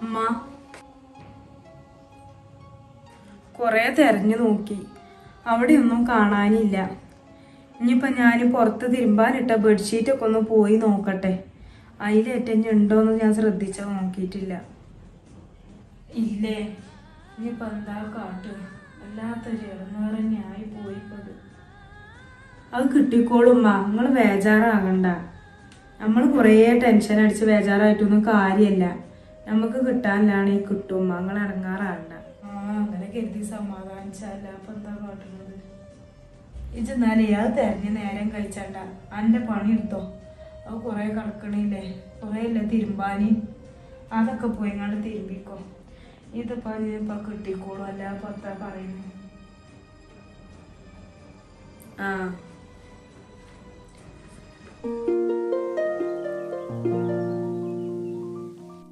അമ്മ കൊറേ തെരഞ്ഞു നോക്കി, അവിടെയൊന്നും കാണാനില്ല. ഇനിയിപ്പോൾ ഞാൻ പുറത്ത് തിരുമ്പാനിട്ട ബെഡ്ഷീറ്റൊക്കെ ഒന്ന് പോയി നോക്കട്ടെ. അതിലേറ്റം ഉണ്ടോയെന്ന് ഞാൻ ശ്രദ്ധിച്ചാൽ നോക്കിയിട്ടില്ല. ഇല്ലേ, ഇനിയിപ്പോൾ എന്താ കാട്ടുക? വല്ലാത്തൊരു ഇടങ്ങേറ് തന്നെയായി പോയിപ്പത്. അത് കിട്ടിക്കോളുമ്മ, നിങ്ങൾ ബേജാറാകണ്ട. നമ്മൾ കുറേ ടെൻഷൻ അടിച്ച് ബേജാറായിട്ടൊന്നും കാര്യമല്ല. നമുക്ക് കിട്ടാനില്ലാണെങ്കിൽ കിട്ടും. നിങ്ങൾ ഇടങ്ങാറാകണ്ട. അങ്ങനെ കരുതി സമാധാനിച്ചല്ല. അപ്പം എന്താ കാട്ടുന്നത്? ഇജെന്നാലേ അത് തെരഞ്ഞ് നേരം കഴിച്ചണ്ട. എൻ്റെ പണി എടുത്തോ. അത് കുറേ കിടക്കണില്ലേ, കുറേ ഇല്ല തിരുമ്പാന്. അതൊക്കെ പോയി ഇങ്ങോട്ട് തിരുമ്പിക്കോ. ഇതിപ്പോൾ കിട്ടിക്കോളും. അല്ല അപ്പം എന്താ പറയുന്നത്? ആ